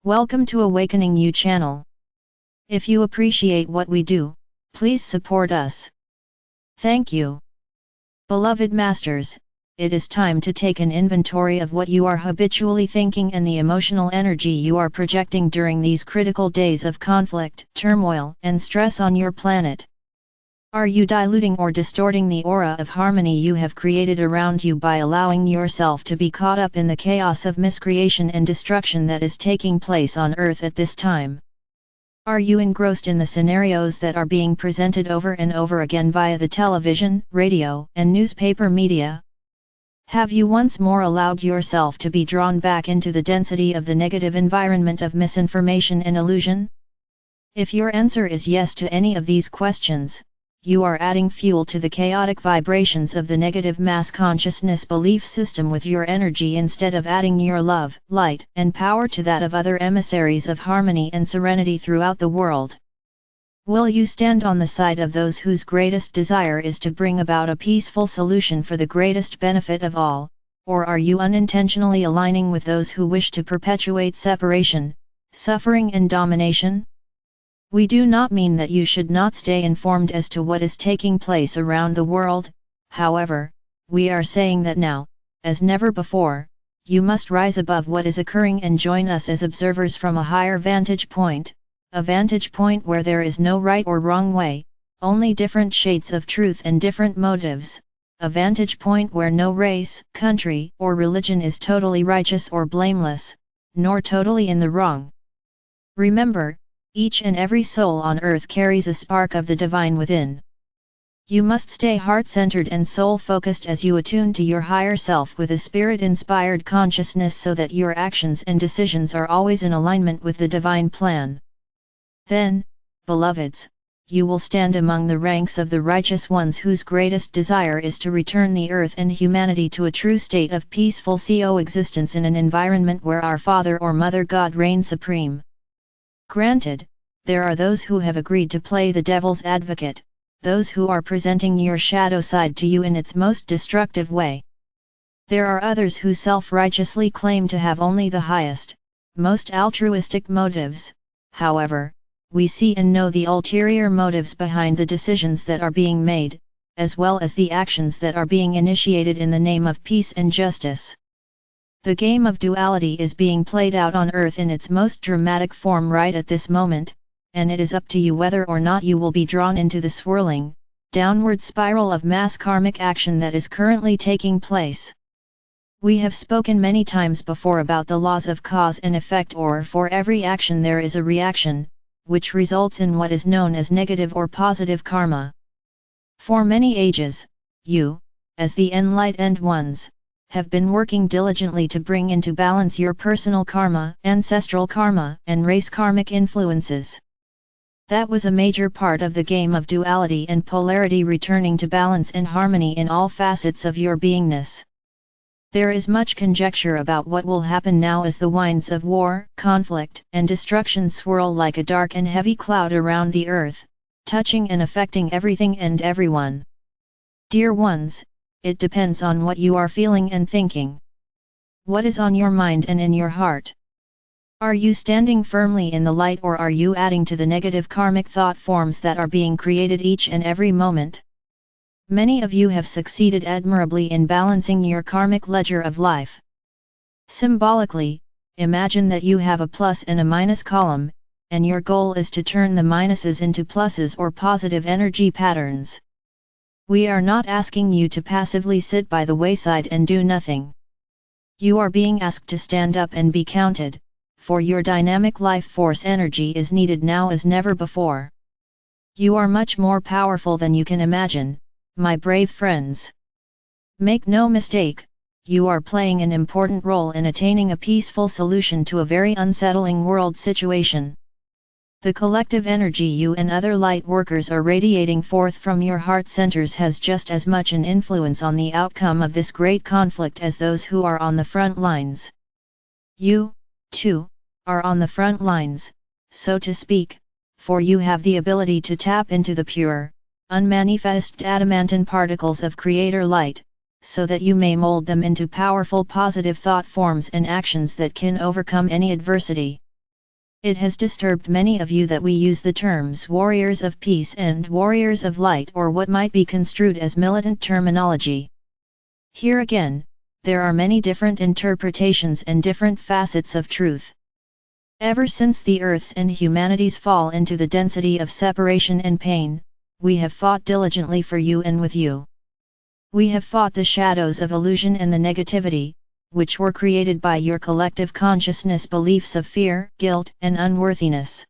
Welcome to Awakening You channel. If you appreciate what we do, please support us. Thank you. Beloved Masters, it is time to take an inventory of what you are habitually thinking and the emotional energy you are projecting during these critical days of conflict, turmoil, and stress on your planet. Are you diluting or distorting the aura of harmony you have created around you by allowing yourself to be caught up in the chaos of miscreation and destruction that is taking place on Earth at this time? Are you engrossed in the scenarios that are being presented over and over again via the television, radio, and newspaper media? Have you once more allowed yourself to be drawn back into the density of the negative environment of misinformation and illusion? If your answer is yes to any of these questions, you are adding fuel to the chaotic vibrations of the negative mass consciousness belief system with your energy instead of adding your love, light, and power to that of other emissaries of harmony and serenity throughout the world. Will you stand on the side of those whose greatest desire is to bring about a peaceful solution for the greatest benefit of all, or are you unintentionally aligning with those who wish to perpetuate separation, suffering and domination? We do not mean that you should not stay informed as to what is taking place around the world. However, we are saying that now, as never before, you must rise above what is occurring and join us as observers from a higher vantage point, a vantage point where there is no right or wrong way, only different shades of truth and different motives, a vantage point where no race, country, or religion is totally righteous or blameless, nor totally in the wrong. Remember, each and every soul on earth carries a spark of the divine within. You must stay heart-centered and soul-focused as you attune to your higher self with a spirit-inspired consciousness so that your actions and decisions are always in alignment with the divine plan. Then, beloveds, you will stand among the ranks of the righteous ones whose greatest desire is to return the earth and humanity to a true state of peaceful coexistence in an environment where our Father or Mother God reigns supreme. Granted, there are those who have agreed to play the devil's advocate, those who are presenting your shadow side to you in its most destructive way. There are others who self-righteously claim to have only the highest, most altruistic motives. However, we see and know the ulterior motives behind the decisions that are being made, as well as the actions that are being initiated in the name of peace and justice. The game of duality is being played out on Earth in its most dramatic form right at this moment, and it is up to you whether or not you will be drawn into the swirling, downward spiral of mass karmic action that is currently taking place. We have spoken many times before about the laws of cause and effect, or for every action there is a reaction, which results in what is known as negative or positive karma. For many ages, you, as the enlightened ones, have been working diligently to bring into balance your personal karma, ancestral karma, and race karmic influences. That was a major part of the game of duality and polarity, returning to balance and harmony in all facets of your beingness. There is much conjecture about what will happen now as the winds of war, conflict, and destruction swirl like a dark and heavy cloud around the earth, touching and affecting everything and everyone. Dear ones, it depends on what you are feeling and thinking. What is on your mind and in your heart? Are you standing firmly in the light, or are you adding to the negative karmic thought forms that are being created each and every moment? Many of you have succeeded admirably in balancing your karmic ledger of life. Symbolically, imagine that you have a plus and a minus column, and your goal is to turn the minuses into pluses or positive energy patterns. We are not asking you to passively sit by the wayside and do nothing. You are being asked to stand up and be counted, for your dynamic life force energy is needed now as never before. You are much more powerful than you can imagine, my brave friends. Make no mistake, you are playing an important role in attaining a peaceful solution to a very unsettling world situation. The collective energy you and other light workers are radiating forth from your heart centers has just as much an influence on the outcome of this great conflict as those who are on the front lines. You, too, are on the front lines, so to speak, for you have the ability to tap into the pure, unmanifest adamantine particles of Creator Light, so that you may mold them into powerful positive thought forms and actions that can overcome any adversity. It has disturbed many of you that we use the terms warriors of peace and warriors of light, or what might be construed as militant terminology. Here again, there are many different interpretations and different facets of truth. Ever since the Earth's and humanity's fall into the density of separation and pain, we have fought diligently for you and with you. We have fought the shadows of illusion and the negativity, which were created by your collective consciousness beliefs of fear, guilt, and unworthiness.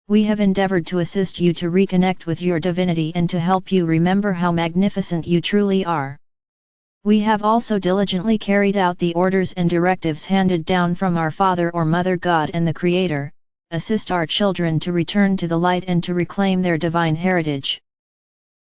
We have endeavored to assist you to reconnect with your divinity and to help you remember how magnificent you truly are. We have also diligently carried out the orders and directives handed down from our Father or Mother God and the Creator, assist our children to return to the light and to reclaim their divine heritage.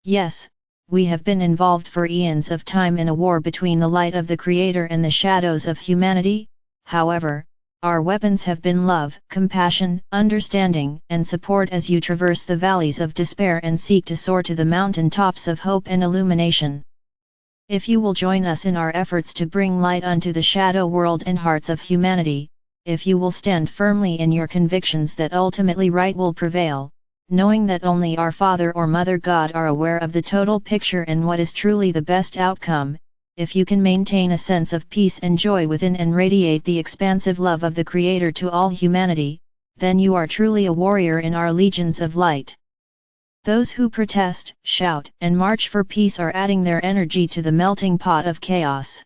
Yes, we have been involved for eons of time in a war between the light of the Creator and the shadows of humanity. However, our weapons have been love, compassion, understanding, and support as you traverse the valleys of despair and seek to soar to the mountain tops of hope and illumination. If you will join us in our efforts to bring light unto the shadow world and hearts of humanity, if you will stand firmly in your convictions that ultimately right will prevail, knowing that only our Father or Mother God are aware of the total picture and what is truly the best outcome, if you can maintain a sense of peace and joy within and radiate the expansive love of the Creator to all humanity, then you are truly a warrior in our legions of light. Those who protest, shout, and march for peace are adding their energy to the melting pot of chaos.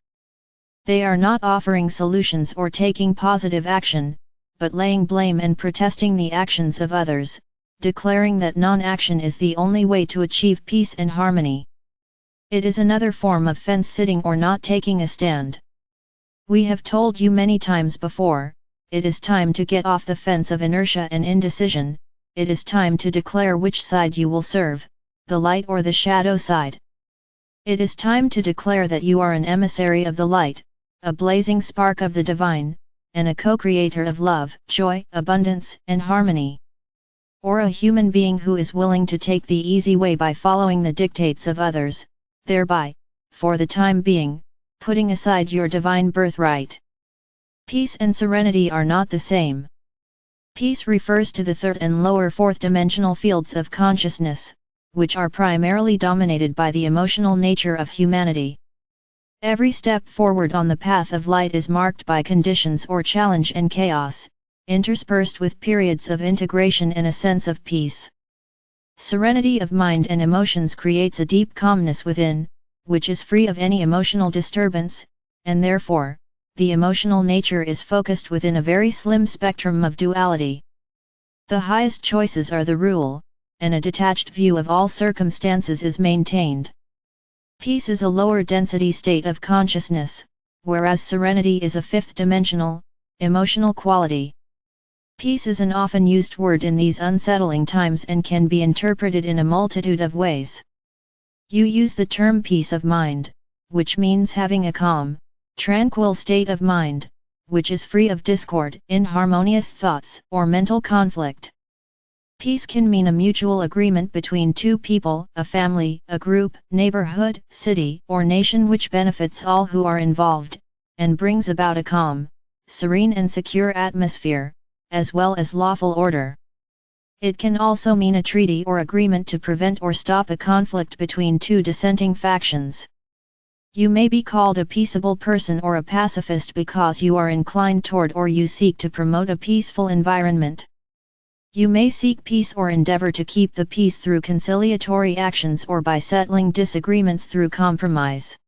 They are not offering solutions or taking positive action, but laying blame and protesting the actions of others, declaring that non-action is the only way to achieve peace and harmony. It is another form of fence-sitting or not taking a stand. We have told you many times before, it is time to get off the fence of inertia and indecision. It is time to declare which side you will serve, the light or the shadow side. It is time to declare that you are an emissary of the light, a blazing spark of the divine, and a co-creator of love, joy, abundance, and harmony. Or a human being who is willing to take the easy way by following the dictates of others, thereby, for the time being, putting aside your divine birthright. Peace and serenity are not the same. Peace refers to the third and lower fourth-dimensional fields of consciousness, which are primarily dominated by the emotional nature of humanity. Every step forward on the path of light is marked by conditions or challenge and chaos, interspersed with periods of integration and a sense of peace. Serenity of mind and emotions creates a deep calmness within, which is free of any emotional disturbance, and therefore, the emotional nature is focused within a very slim spectrum of duality. The highest choices are the rule, and a detached view of all circumstances is maintained. Peace is a lower density state of consciousness, whereas serenity is a fifth-dimensional, emotional quality. Peace is an often used word in these unsettling times and can be interpreted in a multitude of ways. You use the term peace of mind, which means having a calm, tranquil state of mind, which is free of discord, inharmonious thoughts, or mental conflict. Peace can mean a mutual agreement between two people, a family, a group, neighborhood, city, or nation which benefits all who are involved, and brings about a calm, serene and secure atmosphere, as well as lawful order. It can also mean a treaty or agreement to prevent or stop a conflict between two dissenting factions. You may be called a peaceable person or a pacifist because you are inclined toward or you seek to promote a peaceful environment. You may seek peace or endeavor to keep the peace through conciliatory actions or by settling disagreements through compromise.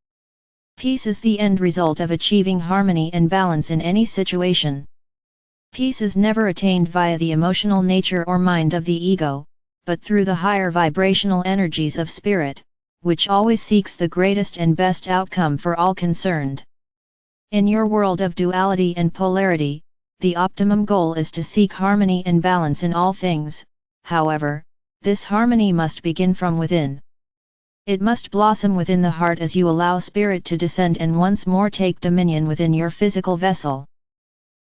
Peace is the end result of achieving harmony and balance in any situation. Peace is never attained via the emotional nature or mind of the ego, but through the higher vibrational energies of spirit, which always seeks the greatest and best outcome for all concerned. In your world of duality and polarity, the optimum goal is to seek harmony and balance in all things. However, this harmony must begin from within. It must blossom within the heart as you allow spirit to descend and once more take dominion within your physical vessel.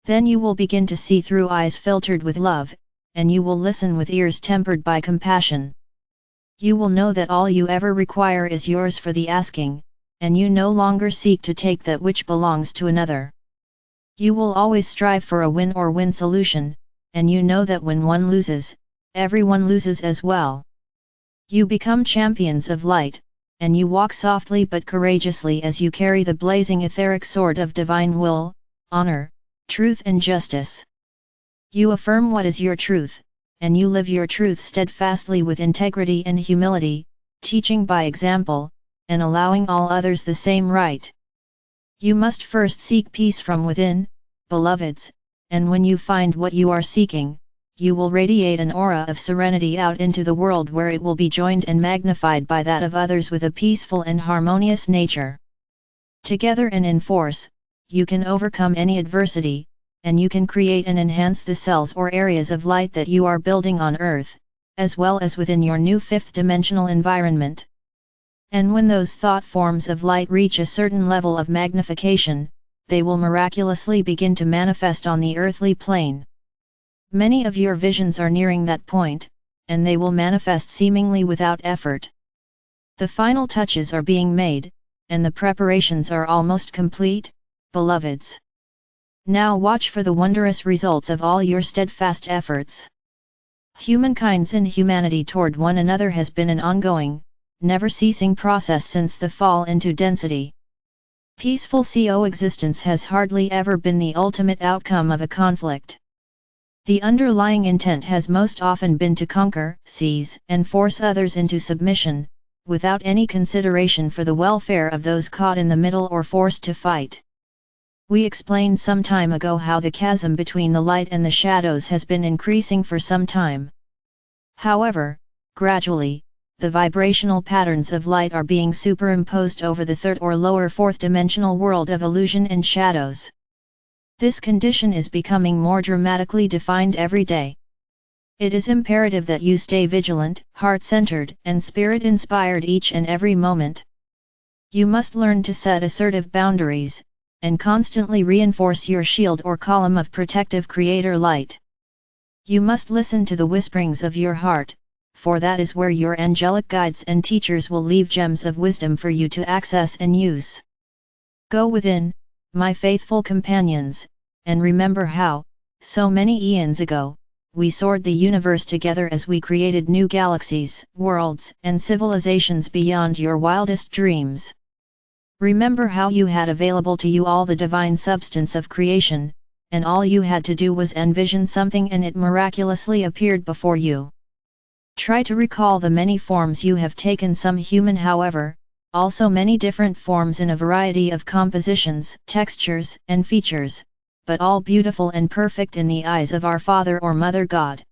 Then you will begin to see through eyes filtered with love, and you will listen with ears tempered by compassion. You will know that all you ever require is yours for the asking, and you no longer seek to take that which belongs to another. You will always strive for a win-or-win solution, and you know that when one loses, everyone loses as well. You become champions of light, and you walk softly but courageously as you carry the blazing etheric sword of divine will, honor, truth and justice. You affirm what is your truth, and you live your truth steadfastly with integrity and humility, teaching by example, and allowing all others the same right. You must first seek peace from within, beloveds, and when you find what you are seeking, you will radiate an aura of serenity out into the world where it will be joined and magnified by that of others with a peaceful and harmonious nature. Together and in force, you can overcome any adversity, and you can create and enhance the cells or areas of light that you are building on Earth, as well as within your new fifth-dimensional environment. And when those thought forms of light reach a certain level of magnification, they will miraculously begin to manifest on the earthly plane. Many of your visions are nearing that point, and they will manifest seemingly without effort. The final touches are being made, and the preparations are almost complete, beloveds. Now watch for the wondrous results of all your steadfast efforts. Humankind's inhumanity toward one another has been an ongoing, never-ceasing process since the fall into density. Peaceful coexistence has hardly ever been the ultimate outcome of a conflict. The underlying intent has most often been to conquer, seize, and force others into submission, without any consideration for the welfare of those caught in the middle or forced to fight. We explained some time ago how the chasm between the light and the shadows has been increasing for some time. However, gradually, the vibrational patterns of light are being superimposed over the third or lower fourth-dimensional world of illusion and shadows. This condition is becoming more dramatically defined every day. It is imperative that you stay vigilant, heart-centered, and spirit-inspired each and every moment. You must learn to set assertive boundaries, and constantly reinforce your shield or column of protective creator light. You must listen to the whisperings of your heart, for that is where your angelic guides and teachers will leave gems of wisdom for you to access and use. Go within, my faithful companions, and remember how, so many eons ago, we soared the universe together as we created new galaxies, worlds, and civilizations beyond your wildest dreams. Remember how you had available to you all the divine substance of creation, and all you had to do was envision something and it miraculously appeared before you. Try to recall the many forms you have taken, some human however, also many different forms in a variety of compositions, textures, and features, but all beautiful and perfect in the eyes of our Father or Mother God.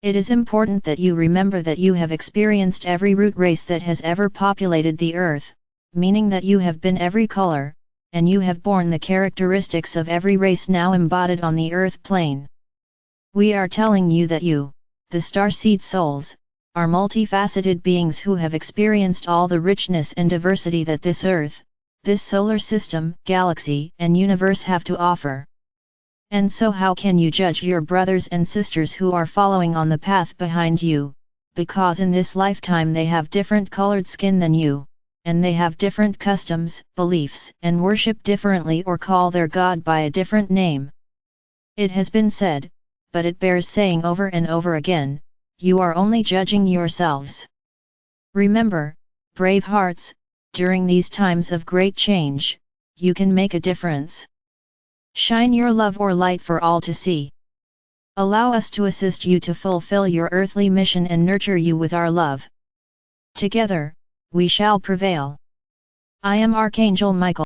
It is important that you remember that you have experienced every root race that has ever populated the earth, meaning that you have been every color, and you have borne the characteristics of every race now embodied on the earth plane. We are telling you that you, the starseed souls, are multifaceted beings who have experienced all the richness and diversity that this earth, this solar system, galaxy, and universe have to offer. And so how can you judge your brothers and sisters who are following on the path behind you, because in this lifetime they have different colored skin than you, and they have different customs, beliefs, and worship differently or call their God by a different name? It has been said, but it bears saying over and over again, you are only judging yourselves. Remember, brave hearts, during these times of great change, you can make a difference. Shine your love or light for all to see. Allow us to assist you to fulfill your earthly mission and nurture you with our love. Together, we shall prevail. I am Archangel Michael.